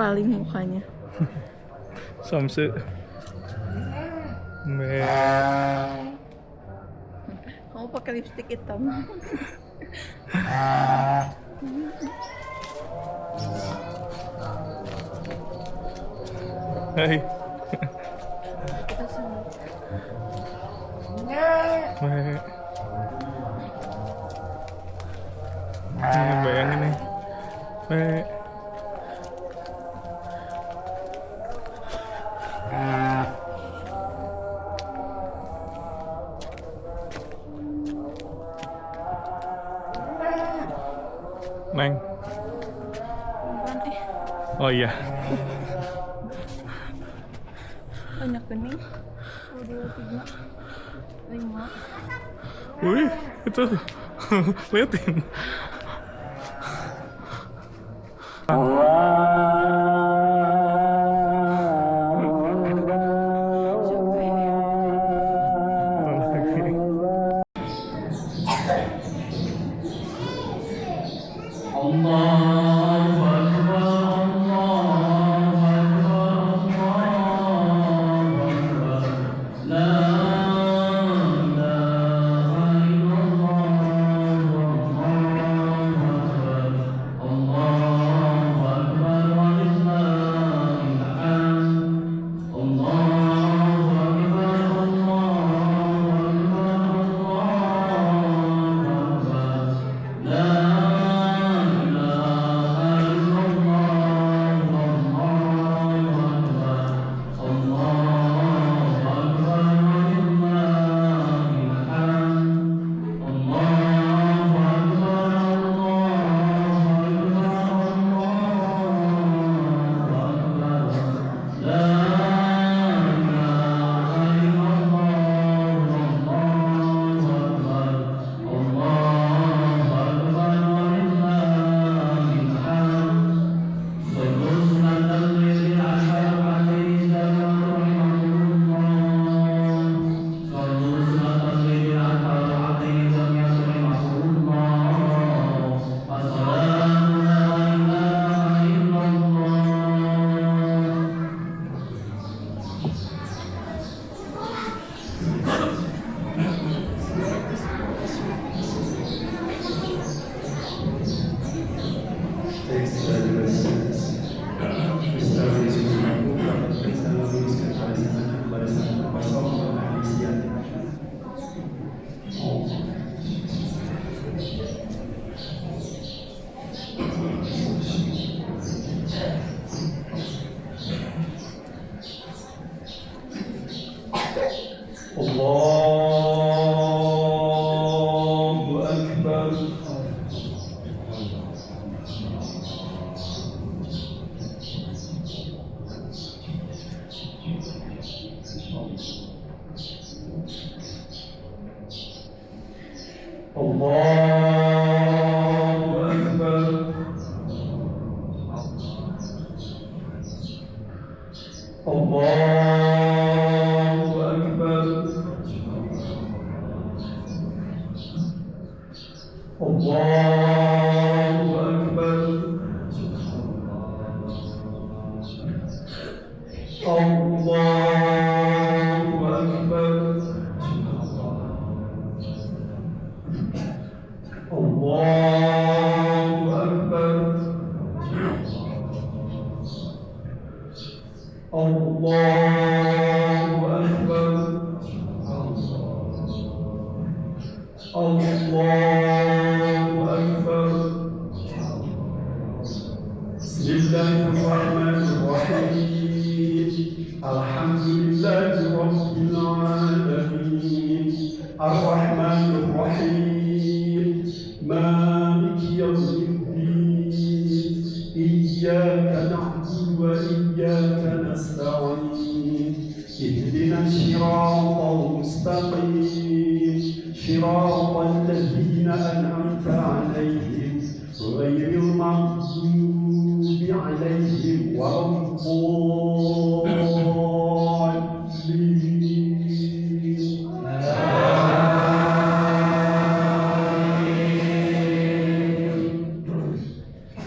paling mukanya. Samse. Kamu pakai lipstik hitam. Hai. Kita semua. Bayangin nih. Neng. Oh iya. Banyak bening. 1, 2, 3, 5. Wih, itu. Liatin.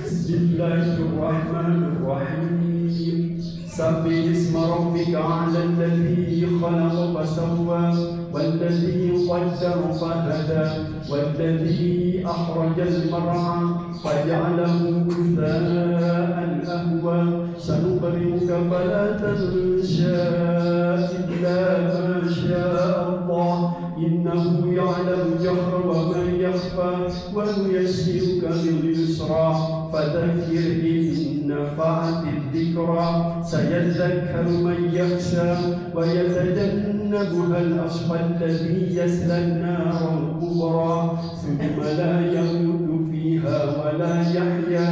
Bismillahirrahmanirrahim. سبح اسم ربك على الذي خلق فسوى والذي قدر فهدى والذي أخرج المرعى فجعله غثاء أهوى سنقرئك فلا تنسى إلا ما شاء الله إنه يعلم الجهر وما يخفى ونيسرك لليسرى فذكر إن نفعت الذكرى سيذكر من يخشى ويتجنبها الأشقى الذي يصلى النار الكبرى ثم لا يموت فيها ولا يحيا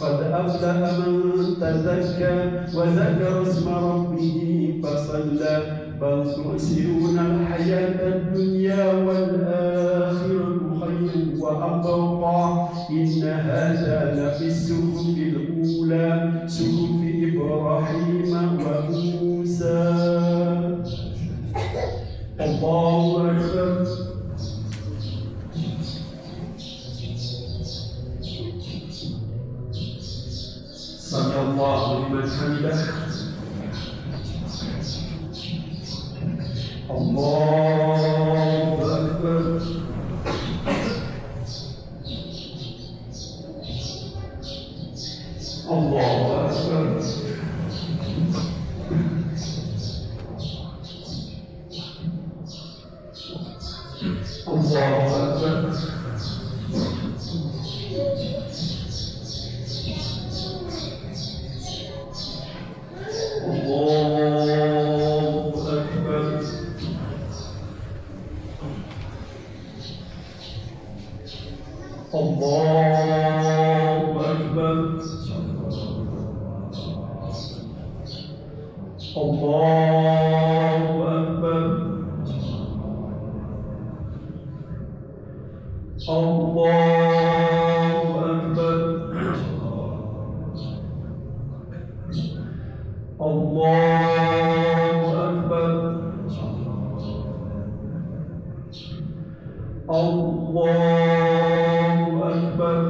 قد أفلح من تزكى وذكر اسم ربه فصلى بل تؤثرون الحياة الدنيا والآخرة خير وأبقى إن هذا لفي الصحف الأولى صحف إبراهيم وموسى. الله أكبر. سمع الله لمن حمده. الله أكبر. الله أكبر. الله أكبر.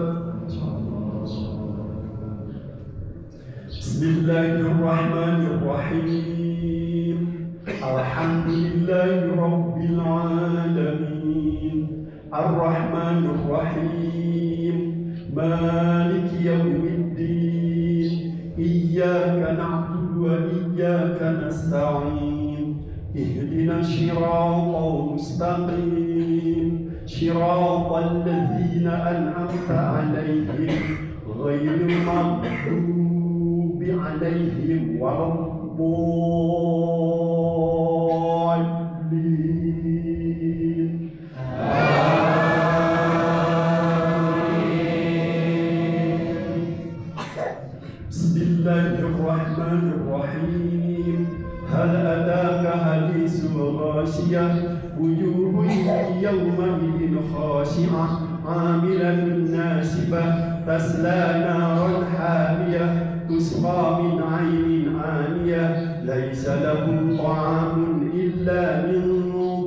بسم الله الرحمن الرحيم الحمد لله رب العالمين الرحمن الرحيم مالك يوم الدين إياك نعبد وإياك نستعين اهدنا الصراط المستقيم صراط الذين أنعمت عليهم غير المغضوب عليهم ولا الضالين. بسم الله الرحمن الرحيم هل أتاك حديث الغاشية وجوه يومئذ خاشعة عاملة ناصبة تصلى نارا حامية تسقى من عين آنية ليس لهم طعام إلا من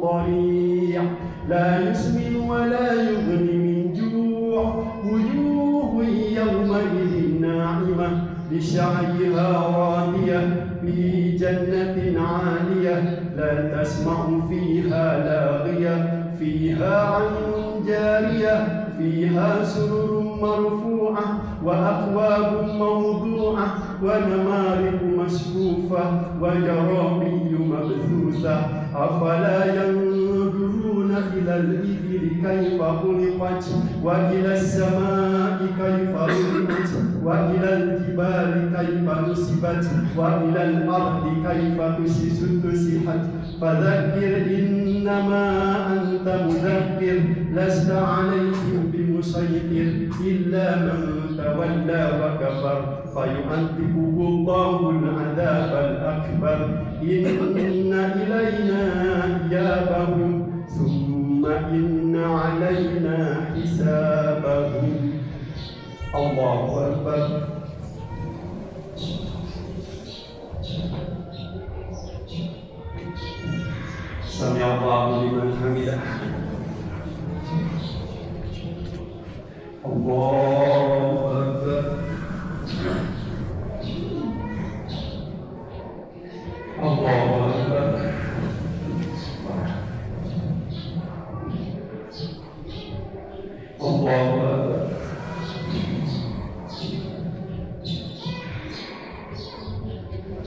ضريع لا يسمن ولا يغني من جوع وجوه يومئذ ناعمة لسعيها راضية في جنة عالية لا تسمع فيها لاغية فيها عين جارية فيها سرر مرفوعة وأكواب موضوعة ونمارق مصفوفة وجرابي مبثوثة أفلا ينظرون إلى الإبل كيف خلقت وإلى السماء كيف رفعت وإلى الجبال كيف نصبت وإلى الأرض كيف تسحت فذكر إنما أنت مذكر لست عليهم بمسيطر إلا من تولى وكفر فيعذبه الله العذاب الأكبر إن إلينا إيابهم ثم إن علينا حسابهم. الله أكبر. سمع الله لمن حمده. الله أكبر.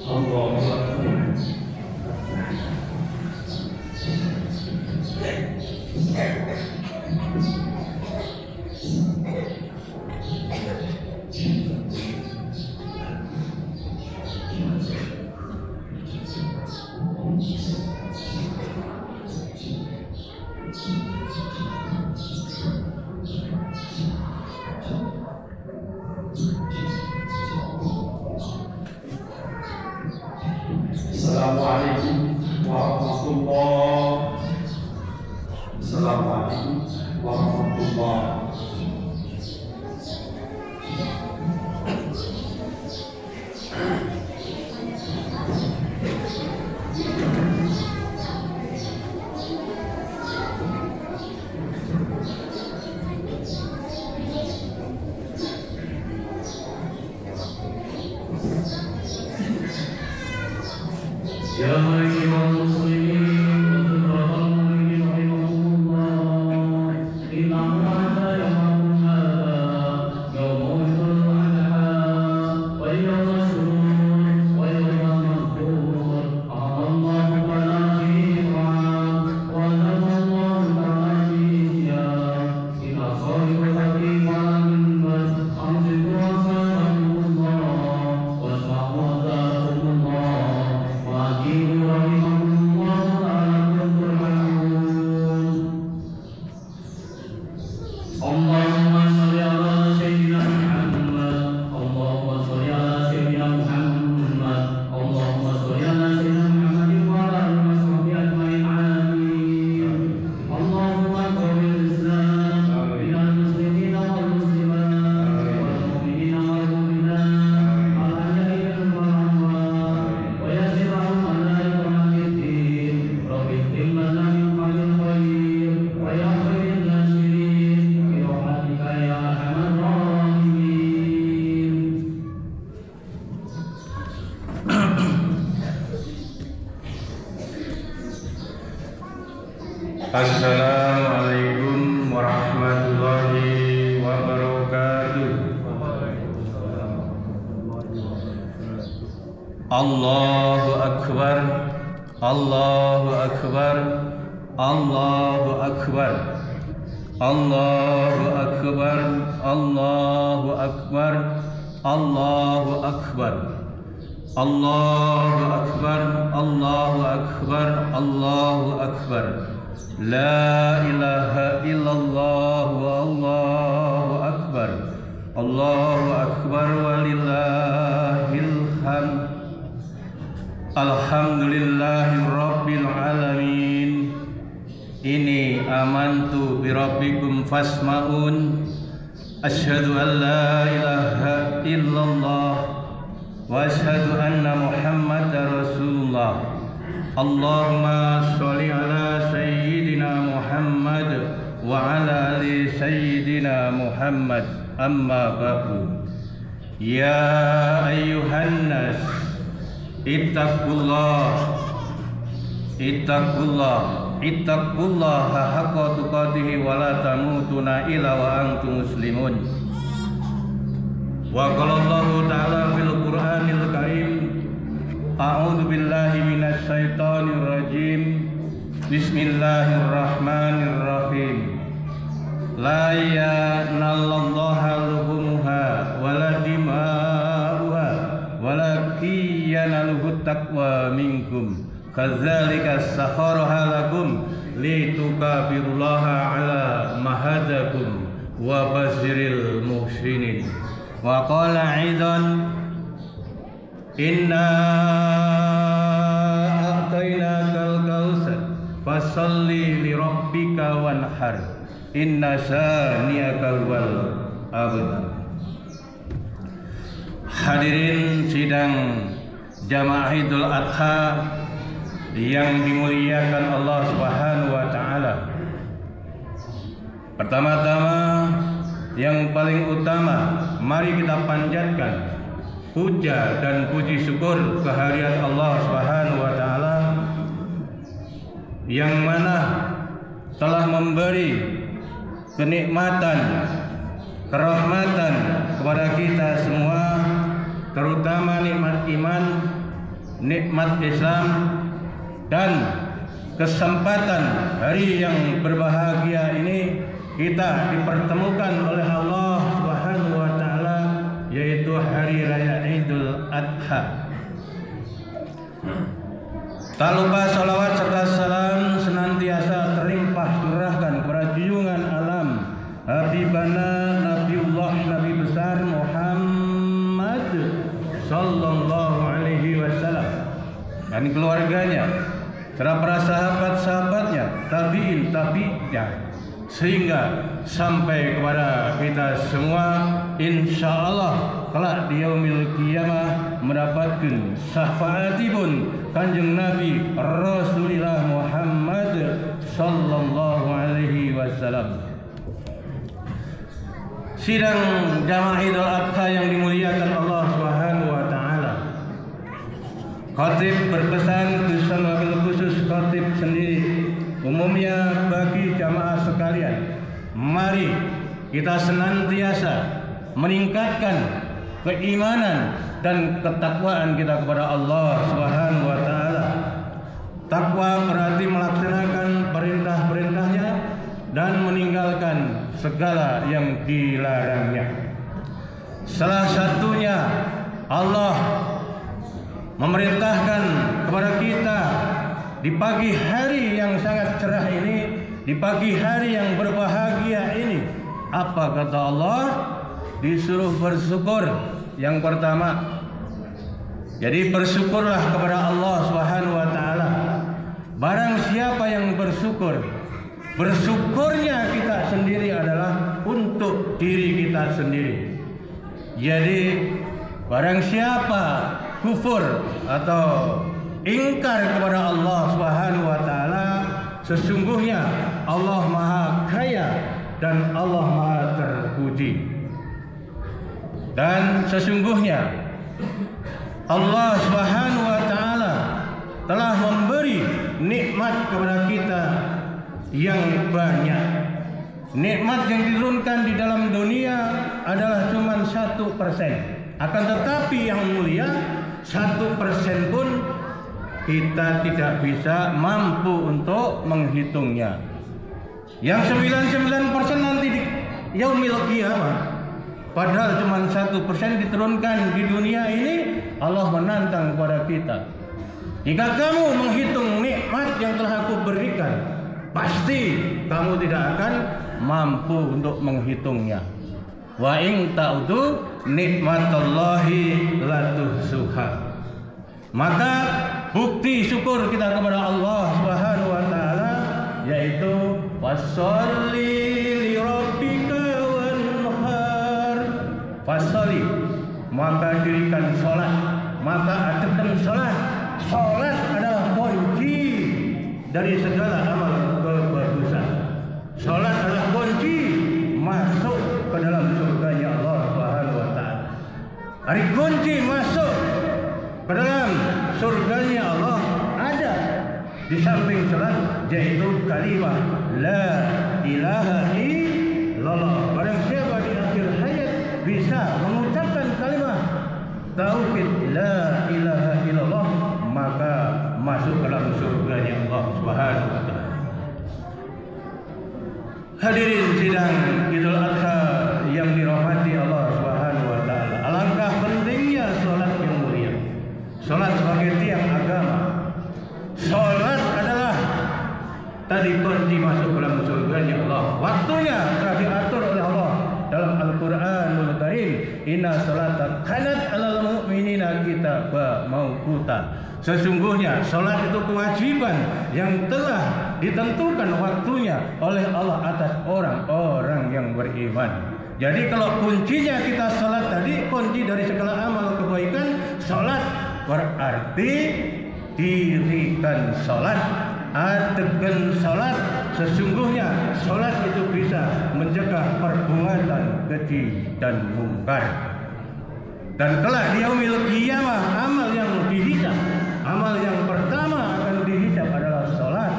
Allahu Akbar. Assalamualaikum warahmatullahi. Assalamualaikum warahmatullahi. Ya ayyuhal muslimin rahimahumullah, inna Allaha yawma yawmul adha wa yawma surur wa yawma maghfur. Allahu ta'ala wa namallahu ta'ala ila khairil hakim wa minna amsiku wa salamullah wa sa'wazakumullah. Allahumma sholli ala sayyidina Muhammad. Allahumma sholli ala sayyidina Muhammad. Allahumma sholli ala sayyidina Muhammad wa ala alihi wa sahbihi ajma'in. Amin. Allahumma qawwil Islam minal muslimina wal muslimat wal mu'minina wal mu'minat al ahya'i minhum wal amwat wa yassir lahum ala iqamaddin. Rabbi ighfir lana min fadlil khair wa yaghfir nasirin bi rahmatika ya arhamar rahimin. Assalamualaikum warahmatullahi wabarakatuh. Allahu akbar. Allahu akbar. Allahu akbar. Allahu akbar. Allahu akbar. Allahu akbar. Allahu akbar. Allahu akbar. Allahu akbar. La ilaha illallah wallahu akbar. Allahu akbar walillahil hamd. Alhamdulillahi rabbil alamin. Ini amantu bi rabbikum fasma'un. Asyhadu an la ilaha illallah wa asyhadu anna Muhammadar Rasulullah. Allahumma sholli ala sayyidina Muhammad wa ala ali sayyidina Muhammad. Amma ba'du. Ya ayyuhan nas, ittaqullah, ittaqullaha haqqa tuqatih wa la tamutuna illa wa antum muslimun. Wa qala Allahu ta'ala fil Qur'anil Karim, a'udzu billahi minasy syaithanir rajim. Bismillahirrahmanirrahim. La yanallaha luhumuha wala dima'uha walakin yanaluhu taqwa minkum. Kadzalika sakharaha lakum litukabirullaha ala mahadakum wa basyiril muhsinin. Wa qala aidan, inna a'tainakal kautsar fasalli li rabbika wanhar. Inna saniyakal wal abtar. Hadirin sidang jamaah Idul Adha yang dimuliakan Allah Subhanahu wa taala. Pertama-tama yang paling utama, mari kita panjatkan puja dan puji syukur kehadirat Allah Subhanahu wa taala yang mana telah memberi kenikmatan, kerahmatan kepada kita semua, terutama nikmat iman nikmat Islam dan kesempatan hari yang berbahagia ini kita dipertemukan oleh Allah Subhanahu wa taala, yaitu hari raya Idul Adha. Tak lupa salawat serta salam senantiasa terlimpah curahkan kepada junjungan alam Habibana Nabiullah Nabi besar Muhammad sallallahu alaihi wasallam dan keluarganya, serta para sahabat-sahabatnya, tabi'in tabi'nya, sehingga sampai kepada kita semua insyaallah kelak di yaumil qiyamah mendapatkan syafaatipun Kanjeng Nabi Rasulullah Muhammad sallallahu alaihi wasallam. Sidang jamaah Idul Adha yang dimuliakan Allah Subhanahu wa taala. Khatib berpesan kesan wabil khusus khatib sendiri. Umumnya bagi jamaah sekalian, mari kita senantiasa meningkatkan keimanan dan ketakwaan kita kepada Allah Subhanahu wa taala. Takwa berarti melaksanakan perintah-perintahnya dan meninggalkan segala yang dilarangnya. Salah satunya Allah memerintahkan kepada kita di pagi hari yang sangat cerah ini, di pagi hari yang berbahagia ini, apa kata Allah? Disuruh bersyukur. Yang pertama, jadi bersyukurlah kepada Allah Subhanahu wa taala. Barang siapa yang bersyukur, bersyukurnya kita sendiri adalah untuk diri kita sendiri. Jadi barang siapa kufur atau ingkar kepada Allah Subhanahu wa taala, sesungguhnya Allah Maha Kaya dan Allah Maha Terpuji. Dan sesungguhnya Allah Subhanahu wa taala telah memberi nikmat kepada kita yang banyak. Nikmat yang diturunkan di dalam dunia adalah cuma 1%. Akan tetapi yang mulia, 1% pun kita tidak bisa mampu untuk menghitungnya. Yang 99% nanti di yaumil qiyamah. Padahal cuma 1% diturunkan di dunia ini, Allah menantang kepada kita. Jika kamu menghitung nikmat yang telah aku berikan, pasti kamu tidak akan mampu untuk menghitungnya. Wa in ta'udu nikmatallahi la tuhsuha. Maka bukti syukur kita kepada Allah Subhanahu wa taala yaitu washolli li rabbika wanhar. Fasholli, maka dirikan salat, maka adakan salat. Salat adalah kunci dari segala amal kebagusan. Salat adalah kunci masuk ke dalam surganya Allah Subhanahu wa taala. Hari kunci masuk ke dalam surganya Allah ada di samping salat, yaitu kalimat la ilaha illallah. Barang siapa di akhir hayat bisa mengucapkan kalimat tauhid la ilaha illallah, maka masuk ke dalam surganya Allah Subhanahu wa taala. Hadirin sidang Idul Adha yang dirahmati Allah Subhanahu wa taala. Alangkah pentingnya salat yang mulia. Salat sebagai tiang agama. Salat adalah tadi kunci masuk ke dalam surganya Allah. Waktunya telah diatur oleh Allah dalam Al-Qur'anul Karim. Inna salata kanat 'alal mu'minina kitaban mauquta. Sesungguhnya salat itu kewajiban yang telah ditentukan waktunya oleh Allah atas orang-orang yang beriman. Jadi kalau kuncinya kita salat tadi, kunci dari segala amal kebaikan, salat berarti dirikan salat, adegan salat. Sesungguhnya salat itu bisa mencegah perbuatan keji dan mungkar. Dan kelak di yaumil qiyamah, amal yang dihisab, amal yang pertama akan dihisab adalah salat.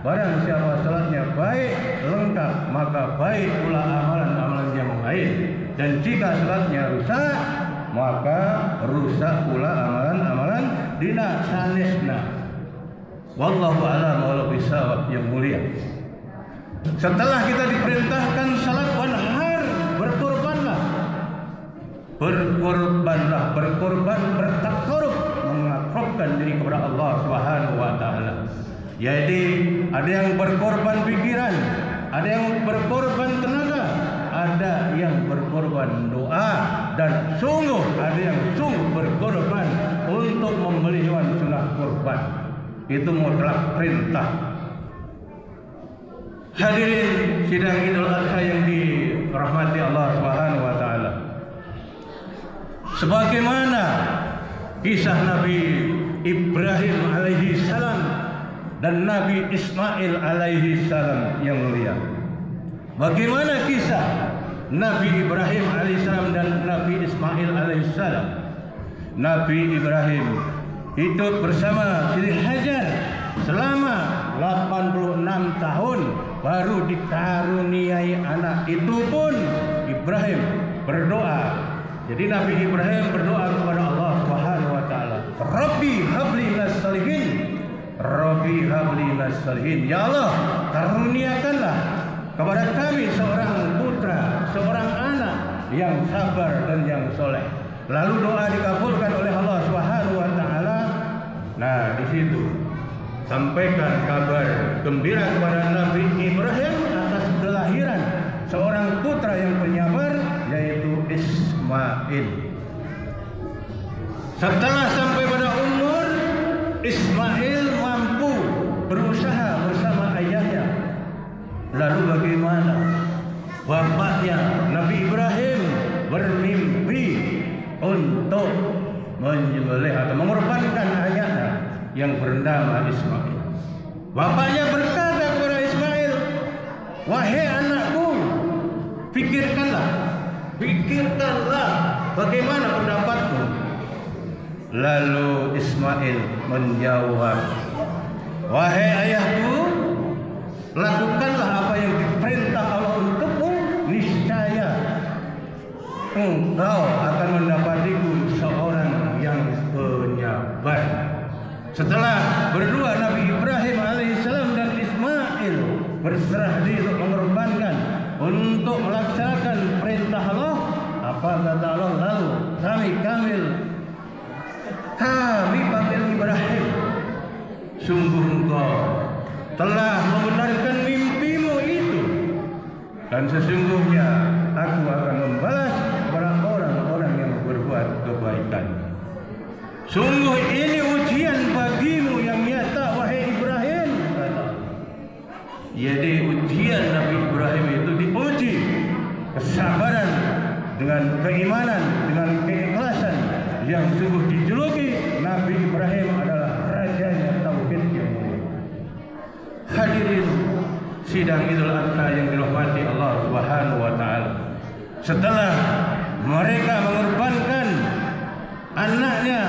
Barang siapa salatnya baik, lengkap, maka baik pula amalan-amalan yang lain. Dan jika salatnya rusak, maka rusak pula amalan-amalan di dina sanesna. Wallahu a'lam bishawab yang mulia. Setelah kita diperintahkan salat wanhar, berkorbanlah. Berkorban, bertakarub, mengakrabkan diri kepada Allah Subhanahu wa taala. Jadi ada yang berkorban pikiran, ada yang berkorban tenaga, ada yang berkorban doa, dan sungguh ada yang sungguh berkorban untuk membeli hewan sunnah kurban. Itu mutlak perintah. Hadirin sidang Idul Adha yang dirahmati Allah Subhanahu wa taala. Sebagaimana kisah Nabi Ibrahim alaihi salam dan Nabi Ismail alaihi salam yang mulia. Bagaimana kisah Nabi Ibrahim alaihi salam dan Nabi Ismail alaihi salam? Nabi Ibrahim hidup bersama Siti Hajar selama 86 tahun baru dikaruniai anak. Itu pun Ibrahim berdoa. Jadi Nabi Ibrahim berdoa kepada Allah Subhanahu wa taala, Rabbi habli minas salihin. Rabbi habli minas salihin. Ya Allah, karuniakanlah kepada kami seorang putra, seorang anak yang sabar dan yang soleh. Lalu doa dikabulkan oleh Allah Subhanahu wa taala. Nah, di situ sampaikan kabar gembira kepada Nabi Ibrahim atas kelahiran seorang putra yang penyabar, yaitu Ismail. Setelah sampai pada umur, Ismail mampu berusaha bersama ayahnya. Lalu bagaimana? Bapaknya Nabi Ibrahim bermimpi untuk menyembelih atau mengorbankan anaknya yang bernama Ismail. Bapaknya berkata kepada Ismail, wahai anakku, pikirkanlah bagaimana pendapatmu. Lalu Ismail menjawab, wahai ayahku, lakukanlah apa yang diperintah Allah untukmu, niscaya engkau akan mendapatiku seorang yang penyabar. Setelah berdua Nabi Ibrahim alaihissalam dan Ismail berserah diri untuk mengorbankan, untuk melaksanakan perintah Allah, apa kata Allah? Lalu kami panggil Ibrahim, sungguh engkau telah membenarkan mimpimu itu, dan sesungguhnya aku akan membalas kepada orang-orang yang berbuat kebaikan. Sungguh ini ujian bagimu yang nyata, wahai Ibrahim, kata. Jadi ujian Nabi Ibrahim itu diuji kesabaran dengan keimanan, dengan keikhlasan yang sungguh dijuluki Nabi Ibrahim adalah rajanya tauhid yang mulia. Hadirin sidang Idul Adha yang dirahmati Allah Subhanahu wa taala. Setelah mereka mengorbankan anaknya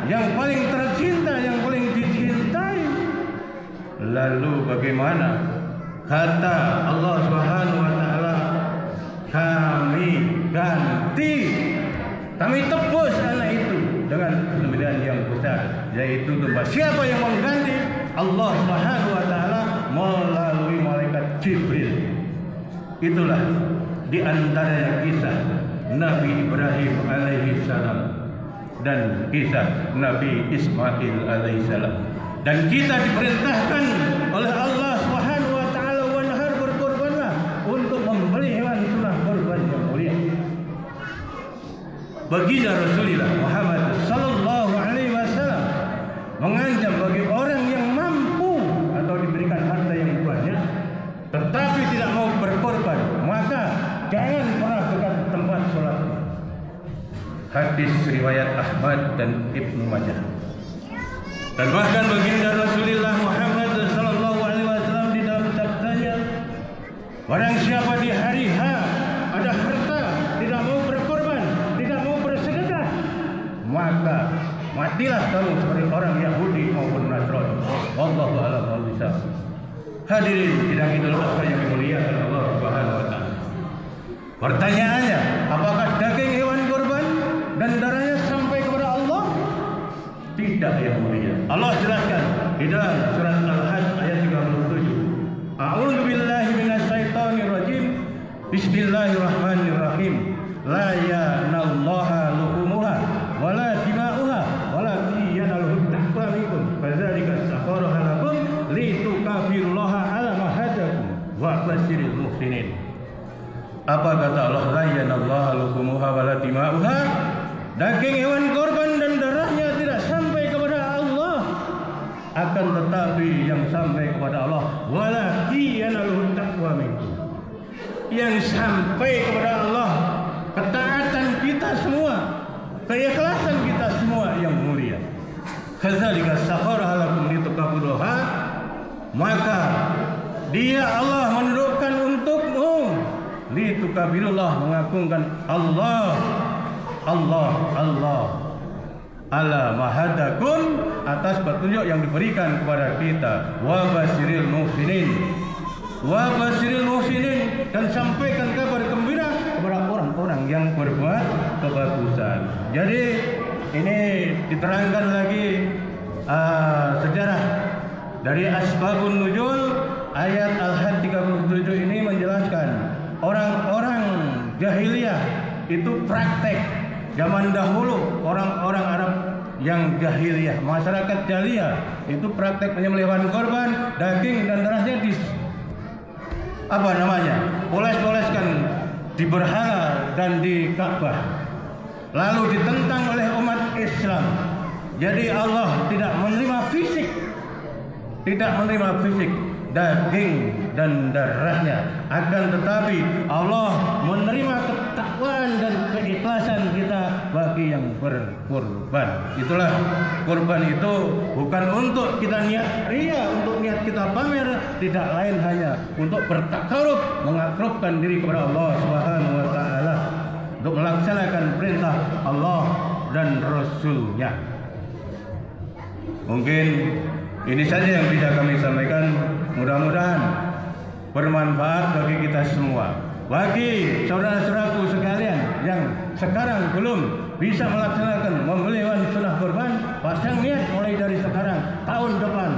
yang paling tercinta, yang paling dicintai, lalu bagaimana? Kata Allah Subhanahu wa taala, kami ganti, kami tebus anak itu dengan pemberian yang besar, yaitu domba. Siapa yang mengganti? Allah Subhanahu wa taala melalui malaikat Jibril. Itulah di antara kisah Nabi Ibrahim alaihi salam dan kisah Nabi Ismail alaihissalam. Dan kita diperintahkan oleh Allah Subhanahu wa taala, wanhar, berkorbanlah untuk membeli hewan sunnah kurban yang mulia. Baginda Rasulullah Muhammad sallallahu alaihi wasallam mengancam bagi orang yang mampu atau diberikan harta yang banyak tetapi tidak mau berkorban, maka jangan pernah dekat tempat sholat. Hadis riwayat Ahmad dan Ibnu Majah. Dan bahkan baginda Rasulullah Muhammad sallallahu alaihi wasallam di dalam sabdanya, barang siapa di hari H ada harta tidak mau berkorban, tidak mau bersedekah, maka matilah kamu seperti orang Yahudi maupun Nasrani. Wallahu a'lam bishawab. Hadirin sidang Idul Adha yang dimuliakan Allah Subhanahu wa taala. Pertanyaannya, apakah daging hewan kurban dan darahnya sampai kepada Allah? Tidak. tidak yang mulia. Allah jelaskan di dalam surat Al-Hajj ayat 37. A'udzu billahi minasyaitonir rajim. Bismillahirrahmanirrahim. La yanallaha luhumuha wala dima'uha walakin yanaluhu taqwa minkum. Fadzalika sakharaha lakum litukabirullaha ala ma hadakum wa basyiril muhsinin. Apa kata Allah? La yanallaha luhumuha wala dima'uha. Daging hewan korban dan darahnya tidak sampai kepada Allah, akan tetapi yang sampai kepada Allah walakin yanaluhu taqwa minkum. Yang sampai kepada Allah ketaatan kita semua, keikhlasan kita semua yang mulia. Kadzalika sakharaha lakum litukabbiruha, maka Dia Allah menundukkan untukmu litukabirullah, mengagungkan Allah ala mahadakum, atas petunjuk yang diberikan kepada kita. Wa basyiril muhsinin, wa basyiril muhsinin, dan sampaikan kabar gembira kepada orang-orang yang berbuat kebagusan. Jadi ini diterangkan lagi sejarah dari asbabun nuzul. Ayat Al-Hajj 37 ini menjelaskan orang-orang jahiliyah itu praktek zaman dahulu. Orang-orang Arab yang jahiliyah, masyarakat jahiliyah itu praktek penyembelihan korban, daging dan darahnya poles-poleskan di berhala dan di Ka'bah, lalu ditentang oleh umat Islam. Jadi Allah tidak menerima fisik, daging dan darahnya, akan tetapi Allah menerima ketakwaan dan keikhlasan kita bagi yang berkorban. Itulah korban itu bukan untuk kita niat ria, untuk niat kita pamer, tidak, lain hanya untuk bertakarub, mengakrabkan diri kepada Allah Subhanahu wa taala, untuk melaksanakan perintah Allah dan Rasul-Nya. Mungkin ini saja yang bisa kami sampaikan. Mudah-mudahan bermanfaat bagi kita semua. Bagi saudara-saudaraku sekalian yang sekarang belum bisa melaksanakan membeli hewan sunnah kurban, pasang niat mulai dari sekarang. Tahun depan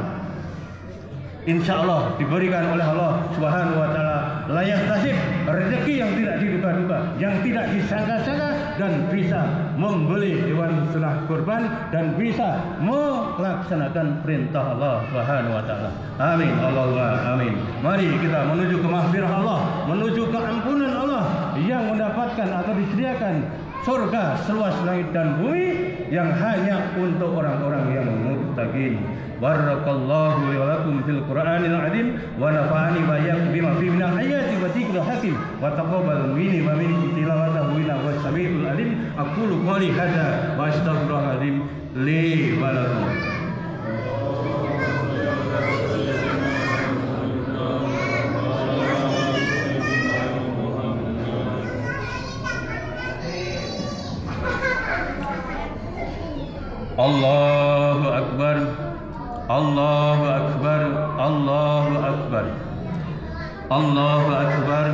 insya Allah diberikan oleh Allah Subhanahu wa taala layak tasib, rezeki yang tidak diduga-duga, yang tidak disangka-sangka, dan bisa membeli hewan sunnah kurban dan bisa melaksanakan perintah Allah Subhanahu wa taala. Amin Allahumma amin. Mari kita menuju ke mahfirah Allah, menuju ke ampunan Allah yang mendapatkan atau disediakan surga seluas langit dan bumi yang hanya untuk orang-orang yang muttaqin. Barakallahu li wa lakum fil Qur'anil azim wa nafa'ani wa iyyakum bima fihi minal ayati wa dzikril hakim wa taqabbal minni wa minkum tilawatahu innahu was-sami'ul alim. Aqulu qouli hadza wa astaghfirullahalazim li wa lakum. Allahu akbar, Allahu akbar, Allahu akbar, Allahu akbar,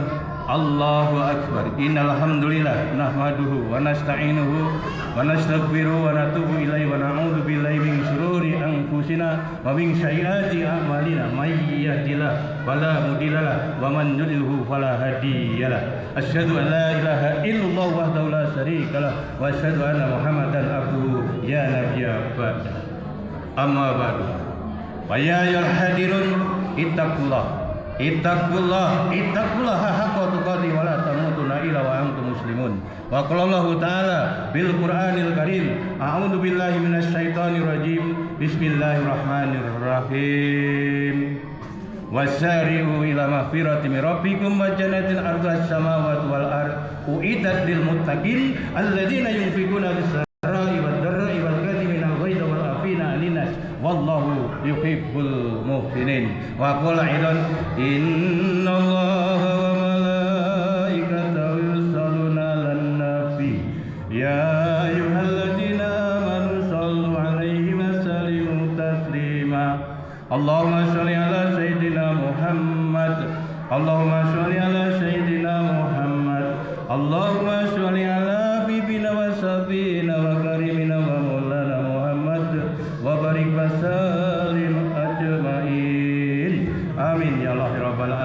Allahu akbar. Innal hamdalillah nahmaduhu wa nasta'inuhu wa nastaghfiruhu wa natubu ilaihi wa na'udzu billahi min shururi anfusina wa min sayyiati a'malina. May yahdihillahu fala mudilla lahu wa man yudlilhu fala hadiya lahu. Asyhadu an la ilaha illallah wahdahu la syarika lahu wa asyhadu anna Muhammadan abduhu ya nabiyya ba'da. Amma ba'du. Wa ya ayyuhal hadirun ittaqullah haqqa tuqatih wa la tamutunna illa wa antum muslimun. Wa qala Allah ta'ala bil Qur'anil Karim, a'udzu billahi minasy syaithanir rajim. Bismillahirrahmanirrahim. Wasari'u ila maghfiratin min rabbikum wa jannatin 'arduhas samawati wal ardh u'iddat lil muttaqin alladzina yunfiquna bis-sarai wad-dharra'i wal kadhimina al-ghaidha wal 'afina 'anil nas wallahu yuhibbul muhsinin. Wa qala aidan innallaha wa malaikatahu yusholluna 'alan nabi ya ayyuhalladzina amanu shallu 'alaihi wa sallimu taslima. Allahumma shalli ala sayyidina Muhammad, Allahumma shalli ala sayyidina Muhammad, Allahumma shalli ala habibina wa sabina wa karimina wa maulana Muhammad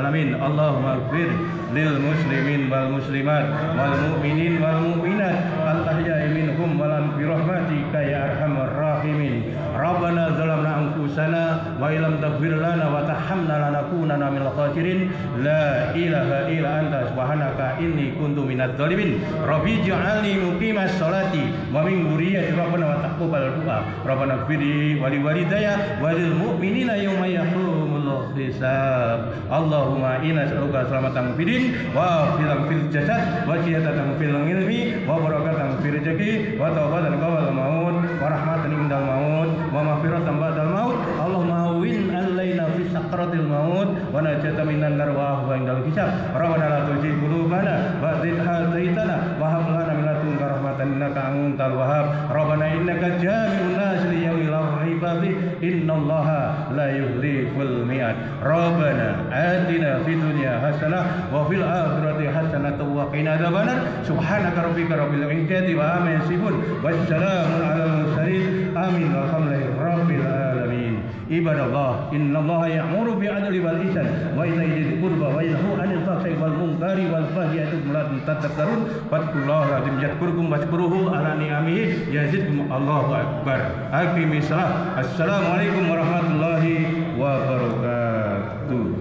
alamin. Allahumma ighfir lil muslimin wal muslimat wal mu'minin wal mu'minat al ahya'i minhum wal bi rahmatika ya arhamar rahimin. Rabbana zalamna anfusana wa illam taghfir lana wa tarhamna lanakunanna minal khasirin. La ilaha illa anta subhanaka inni kuntu minadz dzalimin. Rabbi ij'alni muqimas sholati wa min dzurriyyati rabbana wa taqabbal du'a. Rabbana ighfirli wa li walidayya wa lil mu'minina yawma yaqumul hisab. Allahumma inna nas'aluka salamatan fid din wa fil jasad wa ziyadatan fil ilmi wa barakatan fil rizqi wa tawbatan qabla maut wa rahmatan indal maut wa maghfiratan ba'dal maut. Allahumma win alaina fi sakratil maut wa najata minan nar wa indal hisab. Rabbana la tuzigh qulubana ba'da idh hadaitana wa hab lana min ladunka rahmatan innaka antal wahhab. Rabbana innaka jami'un nas li yawmin la raiba fihi innallaha la yukhliful mi'ad. Rabbana atina fid dunya hasanah wa fil akhirati hasanah wa qina adzabannar. Subhanaka rabbika rabbil izzati wa amma yasifun wassalamun alal mursalin. Amin walhamdulillahi rabbil alamin. Ibadallah, innallaha ya'muru bil 'adli wal ihsan wa ita'i dzil qurba wa yanha 'anil fahsya'i wal munkari wal baghi ya'idzukum tadhakkarun fadhkurullaha azim yadhkurkum washkuruhu ala ni'amihi yazidkum. Allahu akbar. Aqimis shalah. Assalamualaikum warahmatullahi wabarakatuh.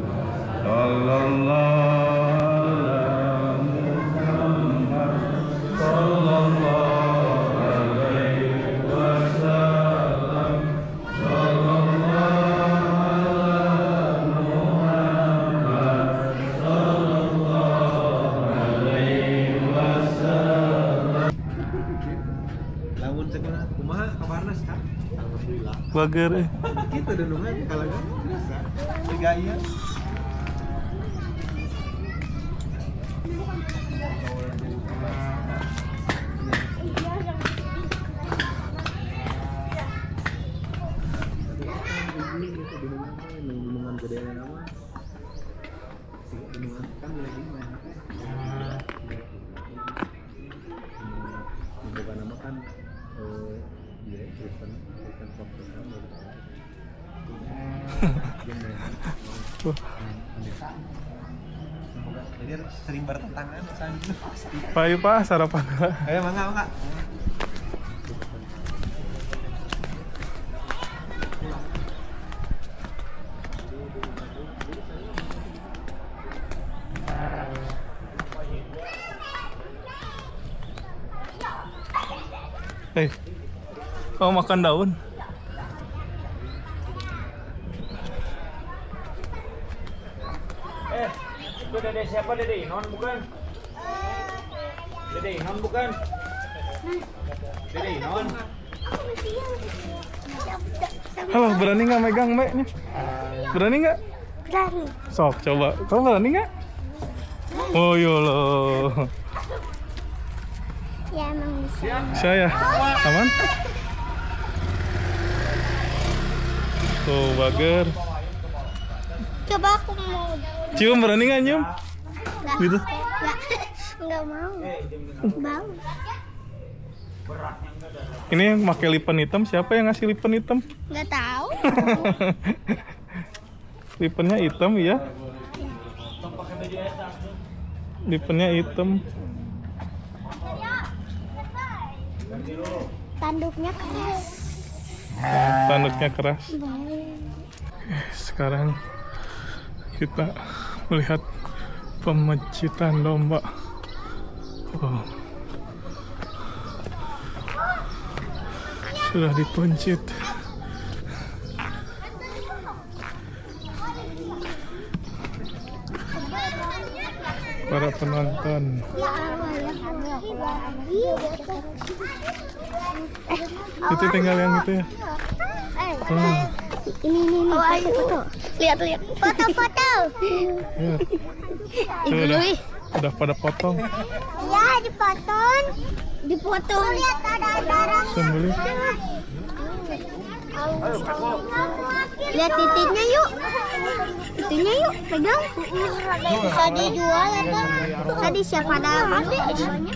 Lamun sekolah kumaha kabarna sekarang? Alhamdulillah. Bager. Kita denungan kalangan bisa. Gaya. Denungan gede nama. Denungan kan lagi main. Bukan nama kan dia Kristen fokus kan jadi sering bertentangan pasti. Pak sarapan. Ayo mangga. Mau makan daun? Itu Dede siapa Dede Inon bukan? Dede Inon bukan? Dede Inon. Halo, berani nggak megang Mbaknya? Berani nggak? Berani. Sok, coba. Kamu berani nggak? Oh yolo. Ya emang bisa. Saya aman? Tuh, bager. Coba aku mau. Cium, berani nggak nyium? Nggak. Gitu? Nggak mau. Bau. Ini yang pakai lipen hitam, siapa yang ngasih lipen hitam? Nggak tahu. Lipennya hitam ya? Lipennya hitam. Tanduknya keras. Tanduknya keras. Sekarang kita melihat pemecitan domba. Oh. Sudah dipencit. Para penonton. Itu tinggal yang itu ya. Ini. Oh, ayo foto. Lihat. Foto. Ya. Udah pada potong. Ya, dipotong. Lihat ada darah. Sembelih. Lihat titiknya yuk. Pegang. Bisa dijual atau tadi siapa ada jualnya?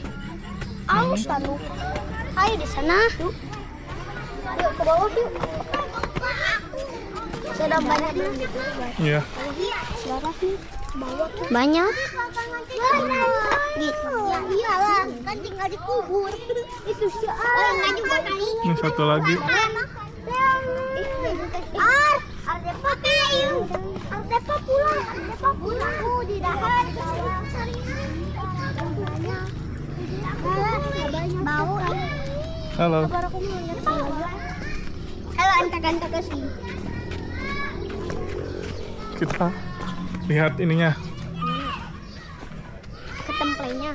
Aus tanu. Ayo di sana. Yuk ke bawah yuk. Sudah banyak. Iya. Sudah. Banyak. Gitu. Ya iyalah, kan tinggal dikubur. Itu sih. Enggak juga kali. Ini satu lagi. Ardepa pulang. Ardepa pulang. Di dahan. Bau. Halo. Halo, antak-antak ke sini. Kita lihat ininya. Ketempelnya.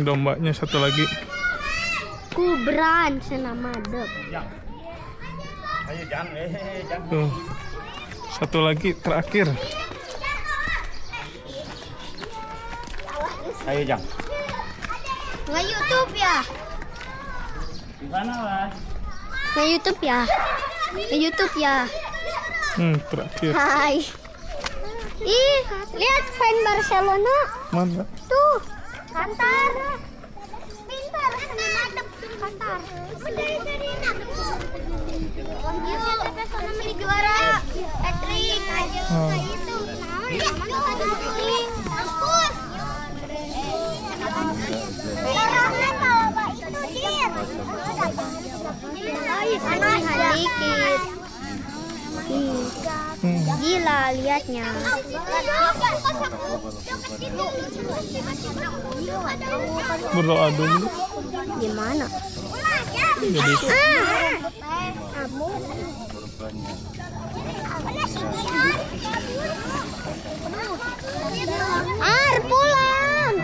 Dombanya satu lagi. Kubran senama dep. Tuh. Satu lagi terakhir. Ayo, Jang. Nggak YouTube ya? Gimana, Mas? Nggak YouTube ya? Nggak YouTube ya? Terakhir. Hai. Ih, lihat fan Barcelona. Mana? Tuh, Qatar. Pintar, ngadep Qatar. Yuk, juara hat-trick. Oh. Itu. Bagus. Panas dikit. Gila liatnya. Berdoa dulu. Gimana? Jadi Pulang.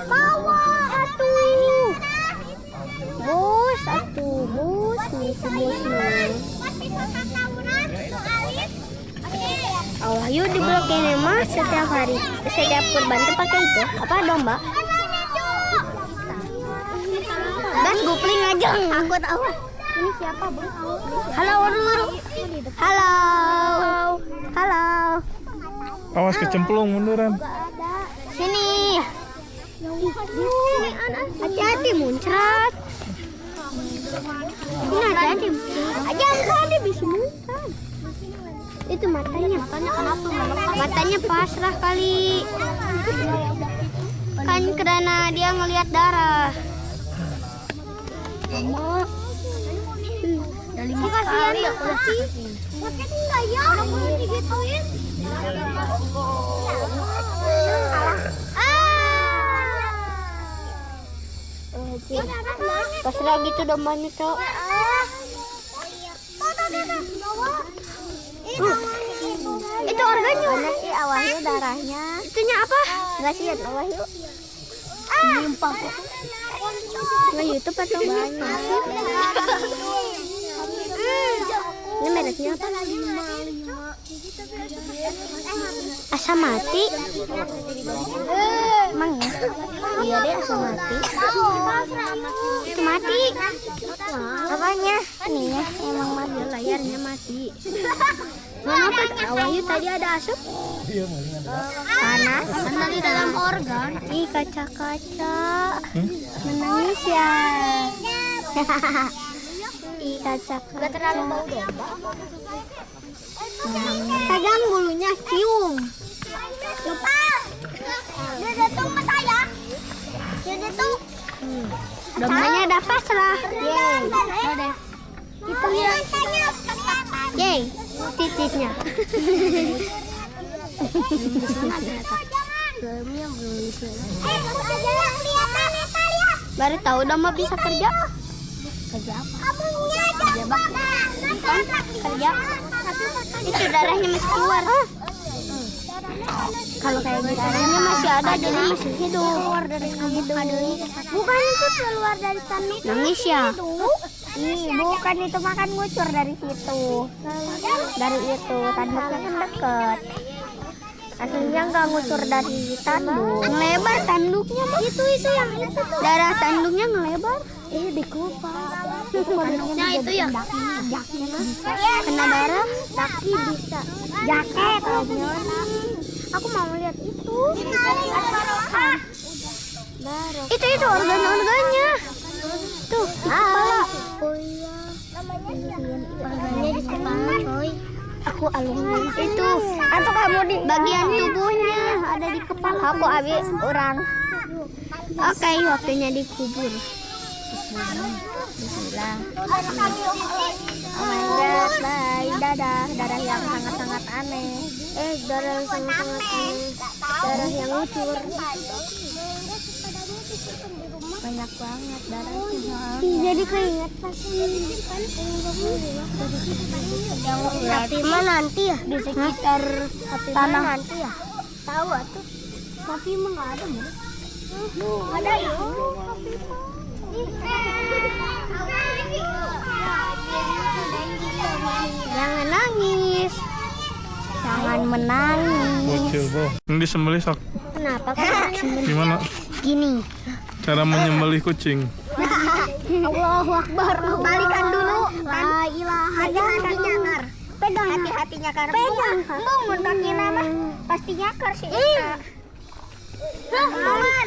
Bawa atuh. Bus nih sebusnya. Allah, yuk di blok ini mas setiap hari, setiap kurban tuh pakai itu apa domba? Gas gupling aja. Aku tahu. Ini siapa bang? Halo dulu. Halo. awas kecemplung munduran. Sini. Hati-hati muncrat. Ini hati-hati. Hati-hati bisa muncrat. Itu matanya. Matanya pasrah kali. Kan karena dia ngelihat darah. Dari kasihan ya kucing. Sakit enggak ya? Aku digituin. Pasrah gitu dombanya, Cok. Itu organnya. Banyak sih awahnya darahnya. Itunya apa? Enggak sih awahnya. Nyimpang. Nggak YouTube atau banyak sih? Ini mereknya apa? Asam mati. Emang ya? Iya deh asam mati. Itu mati. Apanya? Ininya emang mati. Layarnya mati. Kenapa? Wahyu tadi ada asap? Panas. Kan di dalam organ. Ih kaca-kaca. Menangis ya. Ih kaca-kaca. Gak terlalu bau domba. Pegang bulunya cium. Dia datang ke saya. Dia datang. Dombanya ada pasrah. Yeay. Udah. Itu lihat. Yeay. Titiknya. Baru tahu domba bisa kerja. Kerja apa? Kerja bakti. Kerja. Itu darahnya masih keluar. Kalau kayak gitu darahnya masih ada jadi masih hidup. Keluar dari tanduk. Bukan itu keluar dari tanduk. Nangis ya? Ih, bukan itu makan ngucur dari situ. Dari itu tanduknya kan deket. Aslinya nggak ngucur dari tanduk. Ngelebar tanduknya mah. Itu yang itu tuh. Darah tanduknya ngelebar. Dikupas. Tanduknya itu ya. Kena darah. Daki bisa. Jaket. Aku mau lihat itu. Itu organ-organnya. Tuh, kepala. Oh iya. Organnya di kepala, coy. Aku Aku alumni itu. Atau kamu di bagian tubuhnya ada di kepala. Aku habis orang. Oke, waktunya dikubur. Bismillah. Oh my god, bye. Dadah. Darah yang sangat-sangat aneh. Darah yang sangat-sangat aneh. Darah yang ngucur. Banyak banget darahnya. Jadi keinget pas yang Fatima nanti ya di sekitar tanah nanti ya. Tahu atuh. Fatima nggak ada mah. Ada ya. Jangan nangis. Jangan menangis. Bocil, Bo. Ini disembelih sok. Kenapa kak? Gimana Gini. cara menyembelih kucing? Allahu Akbar. Balikan dulu. La ilaha illallah. Pegang. Hati-hati nyakar. Pegang. Bangun kaki nama. Pasti nyakar sih. Aman.